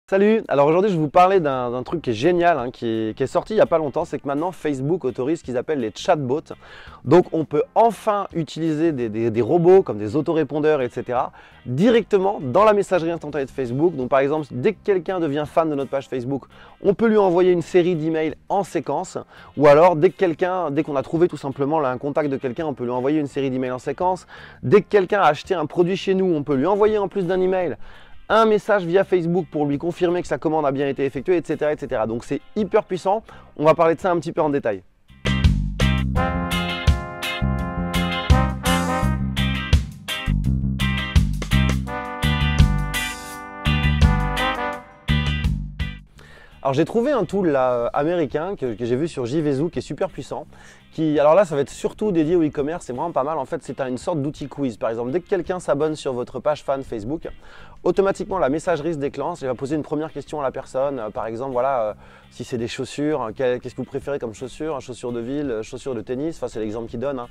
Salut! Alors aujourd'hui je vais vous parler d'un truc qui est génial, qui est sorti il n'y a pas longtemps, c'est que maintenant Facebook autorise ce qu'ils appellent les chatbots. Donc on peut enfin utiliser des robots comme des autorépondeurs, etc. directement dans la messagerie instantanée de Facebook. Donc par exemple, dès que quelqu'un devient fan de notre page Facebook, on peut lui envoyer une série d'emails en séquence. Ou alors dès qu'on a trouvé tout simplement là, un contact de quelqu'un, on peut lui envoyer une série d'emails en séquence. Dès que quelqu'un a acheté un produit chez nous, on peut lui envoyer en plus d'un email un message via Facebook pour lui confirmer que sa commande a bien été effectuée, etc. etc. Donc c'est hyper puissant, on va parler de ça un petit peu en détail. Alors j'ai trouvé un tool là, américain que j'ai vu sur JVZoo qui est super puissant. Alors là ça va être surtout dédié au e-commerce, c'est vraiment pas mal. En fait c'est une sorte d'outil quiz. Par exemple, dès que quelqu'un s'abonne sur votre page fan Facebook, automatiquement la messagerie se déclenche et va poser une première question à la personne. Par exemple, voilà, si c'est des chaussures, qu'est-ce que vous préférez comme chaussures? Chaussures de ville, chaussures de tennis, enfin c'est l'exemple qu'il donne.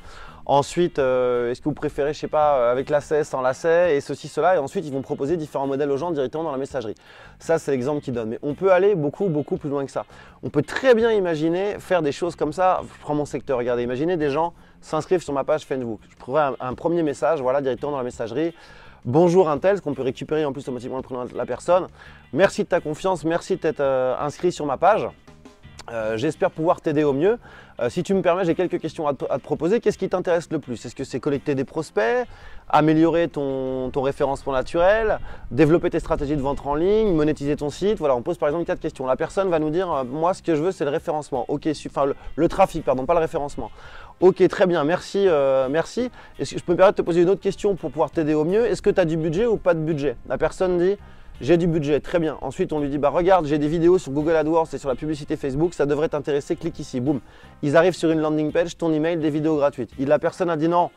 Ensuite, est-ce que vous préférez, je sais pas, avec lacet, sans lacet, et ceci, cela. Et ensuite ils vont proposer différents modèles aux gens directement dans la messagerie. Ça c'est l'exemple qu'il donne. Mais on peut aller beaucoup plus loin que ça. On peut très bien imaginer faire des choses comme ça. Je prends mon secteur, regardez, imaginez des gens s'inscrivent sur ma page Facebook. Je trouverai un premier message, voilà, directement dans la messagerie. Bonjour Intel, ce qu'on peut récupérer en plus automatiquement le prénom de la personne. Merci de ta confiance, merci de t'être inscrit sur ma page. J'espère pouvoir t'aider au mieux. Si tu me permets, j'ai quelques questions à te proposer. Qu'est-ce qui t'intéresse le plus? Est-ce que c'est collecter des prospects, améliorer ton référencement naturel, développer tes stratégies de vente en ligne, monétiser ton site? Voilà, on pose par exemple 4 questions. La personne va nous dire, moi ce que je veux c'est le référencement. Ok, enfin le trafic, pardon, pas le référencement. Ok, très bien, merci, merci. Est-ce que je peux me permettre de te poser une autre question pour pouvoir t'aider au mieux? Est-ce que tu as du budget ou pas de budget? La personne dit, j'ai du budget, très bien. Ensuite, on lui dit, bah regarde, j'ai des vidéos sur Google AdWords et sur la publicité Facebook, ça devrait t'intéresser, clique ici, boum. Ils arrivent sur une landing page, ton email, des vidéos gratuites. La personne a dit non,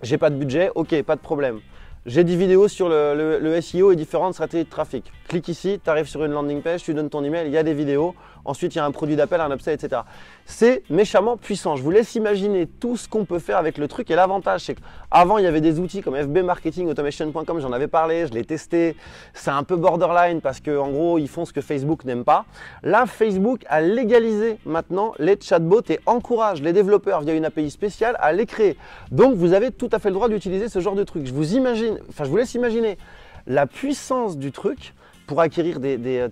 j'ai pas de budget, ok, pas de problème. J'ai des vidéos sur le SEO et différentes stratégies de trafic. Clique ici, tu arrives sur une landing page, tu donnes ton email, il y a des vidéos. Ensuite, il y a un produit d'appel, un upsell, etc. C'est méchamment puissant. Je vous laisse imaginer tout ce qu'on peut faire avec le truc. Et l'avantage, c'est qu'avant, il y avait des outils comme fbmarketingautomation.com, j'en avais parlé, je l'ai testé. C'est un peu borderline parce qu'en gros, ils font ce que Facebook n'aime pas. Là, Facebook a légalisé maintenant les chatbots et encourage les développeurs via une API spéciale à les créer. Donc, vous avez tout à fait le droit d'utiliser ce genre de truc. Je vous laisse imaginer la puissance du truc pour acquérir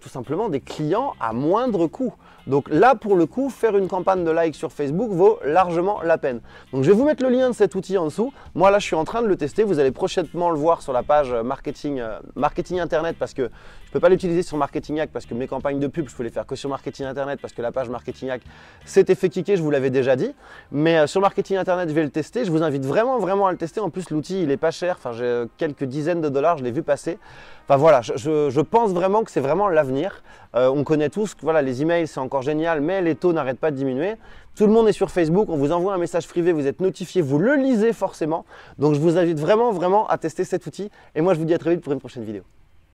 tout simplement des clients à moindre coût. Donc là, pour le coup, faire une campagne de like sur Facebook vaut largement la peine. Donc je vais vous mettre le lien de cet outil en dessous. Moi là, je suis en train de le tester. Vous allez prochainement le voir sur la page marketing Internet parce que je ne peux pas l'utiliser sur Marketing Hack parce que mes campagnes de pub, je peux les faire que sur Marketing Internet parce que la page Marketing Hack, c'est fait kicker, je vous l'avais déjà dit. Mais sur Marketing Internet, je vais le tester. Je vous invite vraiment à le tester. En plus, l'outil, il est pas cher. Enfin, j'ai quelques dizaines de dollars, je l'ai vu passer. Enfin voilà, je pense vraiment que c'est vraiment l'avenir. On connaît tous que voilà, les emails, c'est encore génial, mais les taux n'arrêtent pas de diminuer. Tout le monde est sur Facebook, on vous envoie un message privé, vous êtes notifié, vous le lisez forcément. Donc je vous invite vraiment à tester cet outil. Et moi, je vous dis à très vite pour une prochaine vidéo.